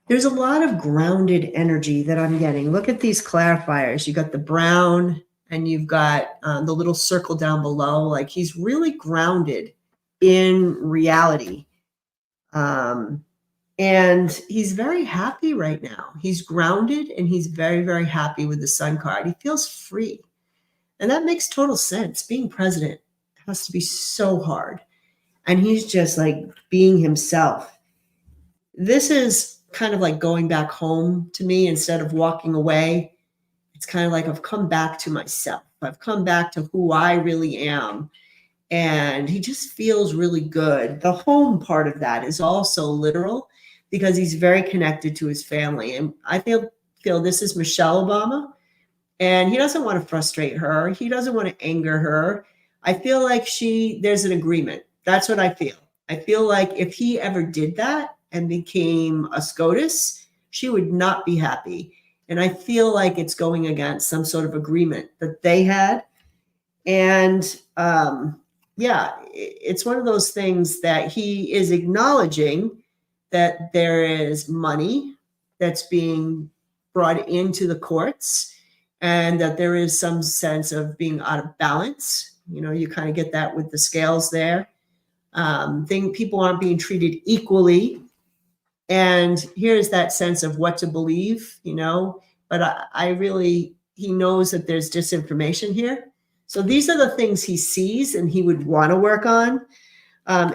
There's a lot of grounded energy that I'm getting. Look at these clarifiers. You got the brown and you've got the little circle down below. Like he's really grounded in reality. And he's very happy right now. He's grounded and he's very, very happy with the Sun card. He feels free. And that makes total sense. Being president has to be so hard. And he's just like being himself. This is kind of like going back home to me instead of walking away. It's kind of like I've come back to myself. I've come back to who I really am. And he just feels really good. The home part of that is also literal because he's very connected to his family. And I feel this is Michelle Obama. And he doesn't want to frustrate her. He doesn't want to anger her. I feel like there's an agreement. That's what I feel. I feel like if he ever did that and became a SCOTUS, she would not be happy. And I feel like it's going against some sort of agreement that they had. And yeah, it's one of those things that he is acknowledging that there is money that's being brought into the courts and that there is some sense of being out of balance. You know, you kind of get that with the scales there. People aren't being treated equally. And here's that sense of what to believe, you know, but he knows that there's disinformation here. So these are the things he sees and he would want to work on,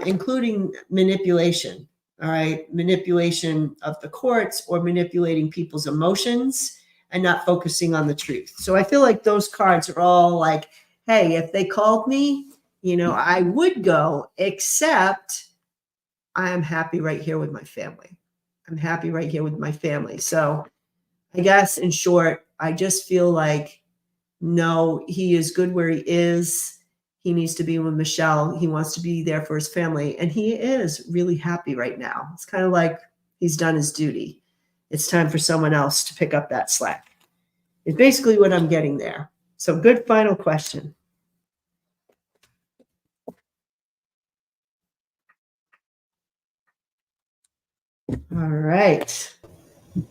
including manipulation. All right. Manipulation of the courts or manipulating people's emotions and not focusing on the truth. So I feel like those cards are all like, hey, if they called me, you know, I would go, except I am happy right here with my family. I'm happy right here with my family. So I guess in short, I just feel like, no, he is good where he is. He needs to be with Michelle. He wants to be there for his family. And he is really happy right now. It's kind of like he's done his duty. It's time for someone else to pick up that slack. It's basically what I'm getting there. So good final question. All right. So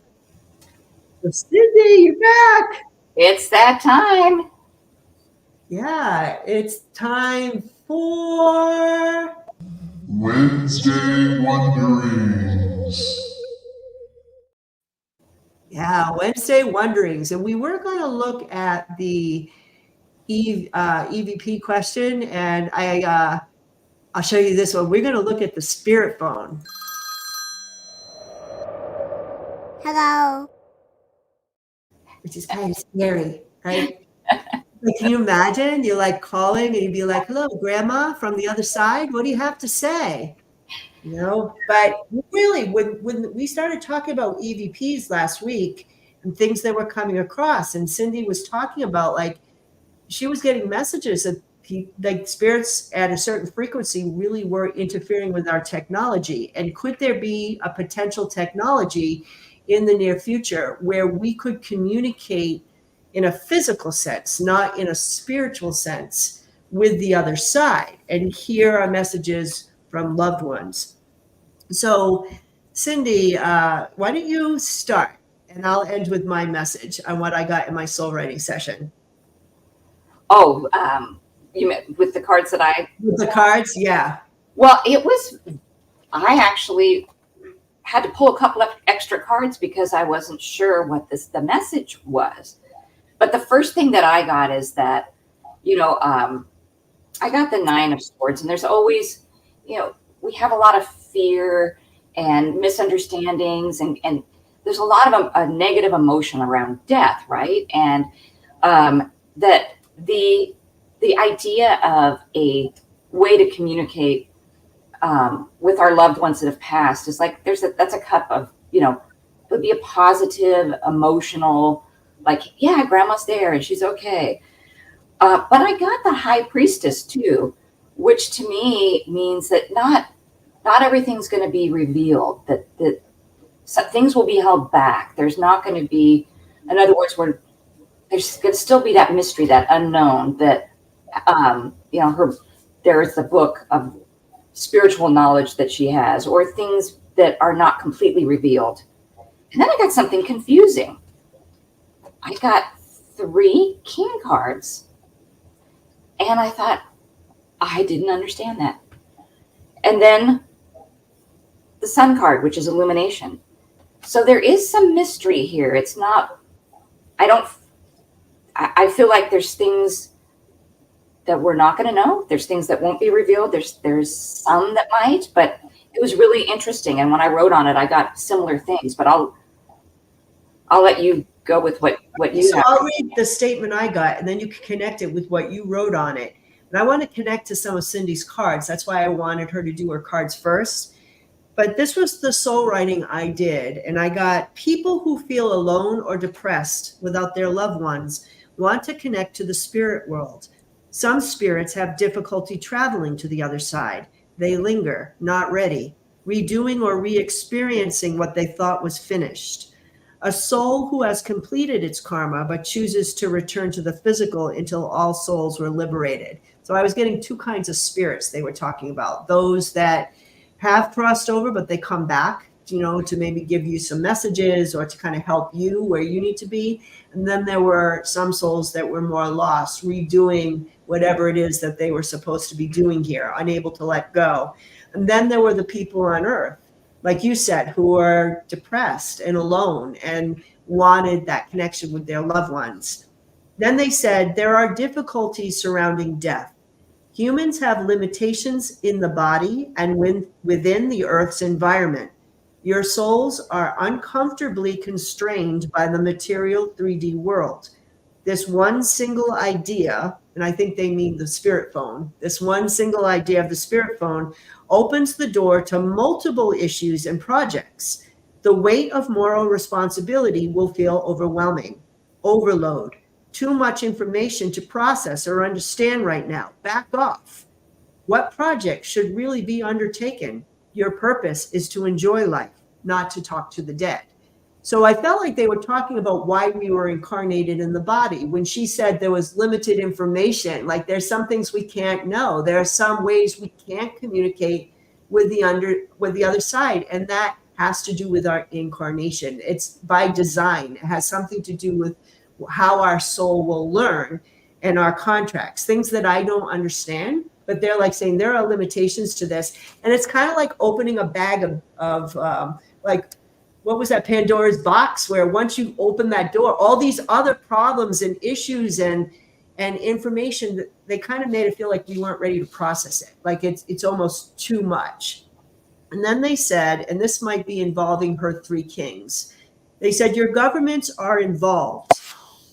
Cindy, you're back. It's that time. Yeah, it's time for Wednesday Wonderings. Yeah, Wednesday Wonderings. And we were going to look at the EVP question, and I'll show you this one. We're going to look at the spirit phone. Hello. Which is kind of scary, right? Like, can you imagine? You're like calling and you'd be like, hello, grandma from the other side. What do you have to say? You know, but really, when we started talking about EVPs last week and things that were coming across, and Cindy was talking about, like, she was getting messages that like spirits at a certain frequency really were interfering with our technology. And could there be a potential technology in the near future where we could communicate in a physical sense, not in a spiritual sense, with the other side and hear our messages from loved ones? So, Cindy, why don't you start? And I'll end with my message on what I got in my soul writing session. Oh, you meant with the cards With the cards? Yeah. Well, I had to pull a couple of extra cards because I wasn't sure what the message was. But the first thing that I got is that, I got the 9 of Swords, and there's always, we have a lot of fear and misunderstandings, and there's a lot of a negative emotion around death, right? And that the idea of a way to communicate with our loved ones that have passed is like that's a cup of, it would be a positive, emotional, like, yeah, grandma's there and she's okay. But I got the High Priestess too, which to me means that not everything's going to be revealed, that some things will be held back. There's not going to be, in other words, there's going to still be that mystery, that unknown, that, there's the book of spiritual knowledge that she has, or things that are not completely revealed. And then I got something confusing. I got 3 king cards, and I thought, I didn't understand that. And then the Sun card, which is illumination. So there is some mystery here. It's not, I feel like there's things that we're not going to know. There's things that won't be revealed. There's some that might, but it was really interesting. And when I wrote on it, I got similar things, but I'll let you go with what you So have. I'll read the statement I got, and then you can connect it with what you wrote on it. And I want to connect to some of Cindy's cards. That's why I wanted her to do her cards first. But this was the soul writing I did. And I got people who feel alone or depressed without their loved ones want to connect to the spirit world. Some spirits have difficulty traveling to the other side. They linger, not ready, redoing or re-experiencing what they thought was finished. A soul who has completed its karma but chooses to return to the physical until all souls were liberated. So I was getting 2 kinds of spirits they were talking about. Those that have crossed over, but they come back, to maybe give you some messages or to kind of help you where you need to be. And then there were some souls that were more lost, redoing whatever it is that they were supposed to be doing here, unable to let go. And then there were the people on earth, like you said, who were depressed and alone and wanted that connection with their loved ones. Then they said, there are difficulties surrounding death. Humans have limitations in the body and within the earth's environment. Your souls are uncomfortably constrained by the material 3D world. This one single idea, and I think they mean the spirit phone, this one single idea of the spirit phone opens the door to multiple issues and projects. The weight of moral responsibility will feel overwhelming, overload, too much information to process or understand right now. Back off. What project should really be undertaken? Your purpose is to enjoy life, not to talk to the dead. So I felt like they were talking about why we were incarnated in the body. When she said there was limited information, like there's some things we can't know. There are some ways we can't communicate with the other side. And that has to do with our incarnation. It's by design. It has something to do with how our soul will learn and our contracts, things that I don't understand, but they're like saying there are limitations to this. And it's kind of like opening a bag of what was that Pandora's box, where once you open that door, all these other problems and issues and information, they kind of made it feel like we weren't ready to process it. Like it's almost too much. And then they said, and this might be involving her 3 kings. They said, your governments are involved.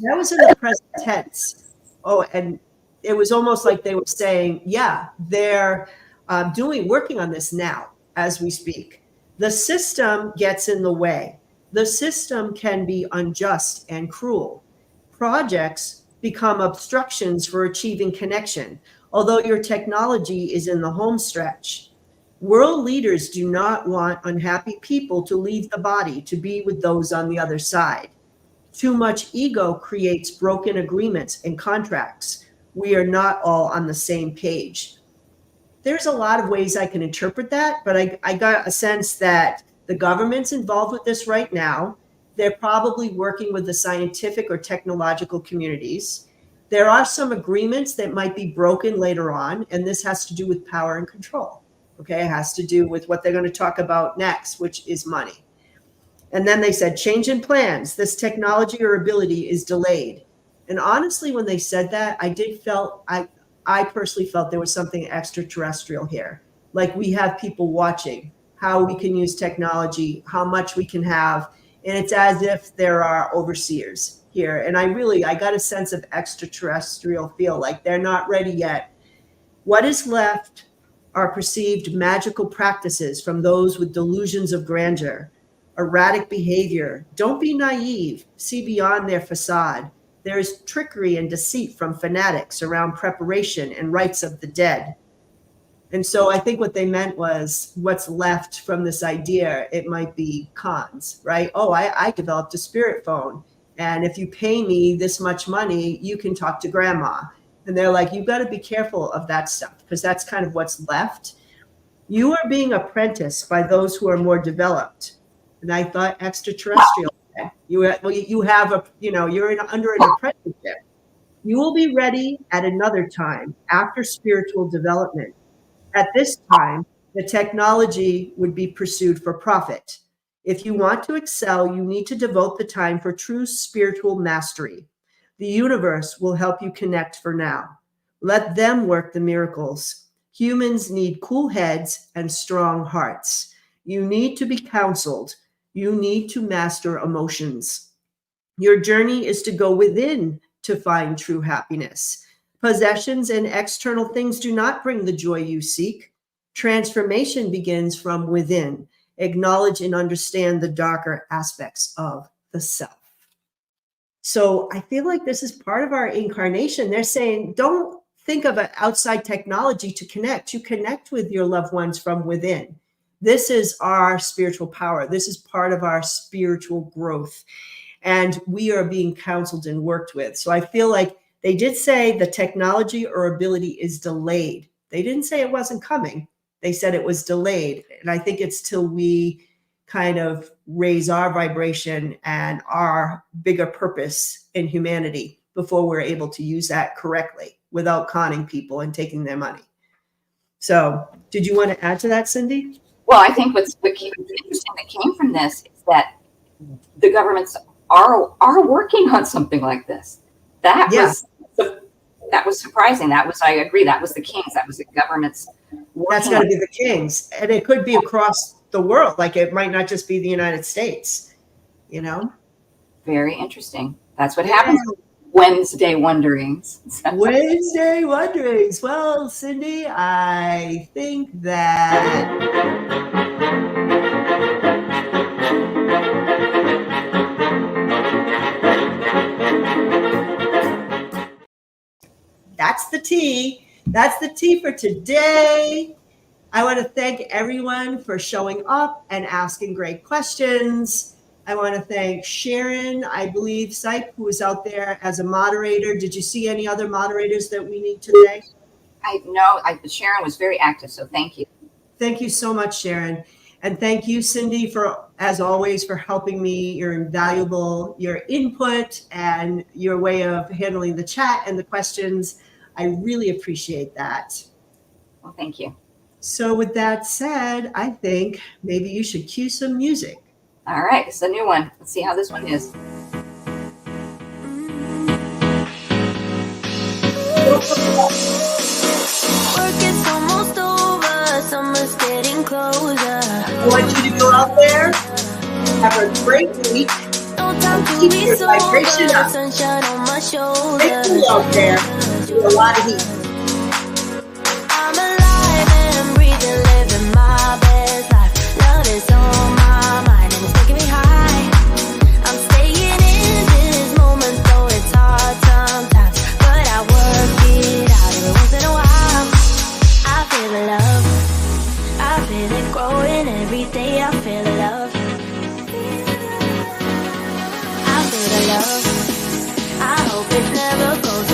That was in the present tense. Oh, and it was almost like they were saying, yeah, they're working on this now as we speak. The system gets in the way. The system can be unjust and cruel. Projects become obstructions for achieving connection, although your technology is in the home stretch. World leaders do not want unhappy people to leave the body to be with those on the other side. Too much ego creates broken agreements and contracts. We are not all on the same page. There's a lot of ways I can interpret that, but I got a sense that the government's involved with this right now. They're probably working with the scientific or technological communities. There are some agreements that might be broken later on, and this has to do with power and control, Okay, it has to do with what they're going to talk about next, which is money. And then they said, change in plans. This technology or ability is delayed. And honestly, when they said that, I personally felt there was something extraterrestrial here. Like we have people watching how we can use technology, how much we can have. And it's as if there are overseers here. And I got a sense of extraterrestrial feel, like they're not ready yet. What is left are perceived magical practices from those with delusions of grandeur, erratic behavior. Don't be naive. See beyond their facade. There is trickery and deceit from fanatics around preparation and rites of the dead. And so I think what they meant was what's left from this idea, it might be cons, right? Oh, I developed a spirit phone. And if you pay me this much money, you can talk to grandma. And they're like, you've got to be careful of that stuff because that's kind of what's left. You are being apprenticed by those who are more developed. And I thought extraterrestrial. You're under an apprenticeship. You will be ready at another time after spiritual development. At this time, the technology would be pursued for profit. If you want to excel, you need to devote the time for true spiritual mastery. The universe will help you connect for now. Let them work the miracles. Humans need cool heads and strong hearts. You need to be counseled. You need to master emotions. Your journey is to go within to find true happiness. Possessions and external things do not bring the joy you seek. Transformation begins from within. Acknowledge and understand the darker aspects of the self. So I feel like this is part of our incarnation. They're saying, don't think of an outside technology to connect. You connect with your loved ones from within. This is our spiritual power. This is part of our spiritual growth. And we are being counseled and worked with. So I feel like they did say the technology or ability is delayed. They didn't say it wasn't coming. They said it was delayed. And I think it's till we kind of raise our vibration and our bigger purpose in humanity before we're able to use that correctly without conning people and taking their money. So did you want to add to that, Cindy? Well, I think what's interesting that came from this is that the governments are working on something like this. That was surprising. I agree. That was the kings. That was the governments. That's got to be the kings. And it could be across the world. Like it might not just be the United States, you know? Very interesting. That's what happens. Wednesday Wonderings. Wednesday Wonderings. Well, Cindy, I think that that's the tea. That's the tea for today. I want to thank everyone for showing up and asking great questions. I want to thank Sharon, I believe, Sype, who is out there as a moderator. Did you see any other moderators that we need today? Sharon was very active, so thank you. Thank you so much, Sharon. And thank you, Cindy, for, as always, for helping me. You're invaluable, your input and your way of handling the chat and the questions. I really appreciate that. Well, thank you. So with that said, I think maybe you should cue some music. All right, this is a new one. Let's see how this one is. Work is almost over, summer's getting closer. I want you to go out there, have a great week, No time to keep be your vibration sober, up. sunshine on my Stay shoulder. cool out there, do a lot of heat. I'm alive and I'm breathing, living my best life. Love is on my mind and it's taking me high. I'm staying in this moment, though it's hard sometimes, but I work it out every once in a while. I feel the love, I feel it growing every day. I feel the love, I feel the love. I hope it never goes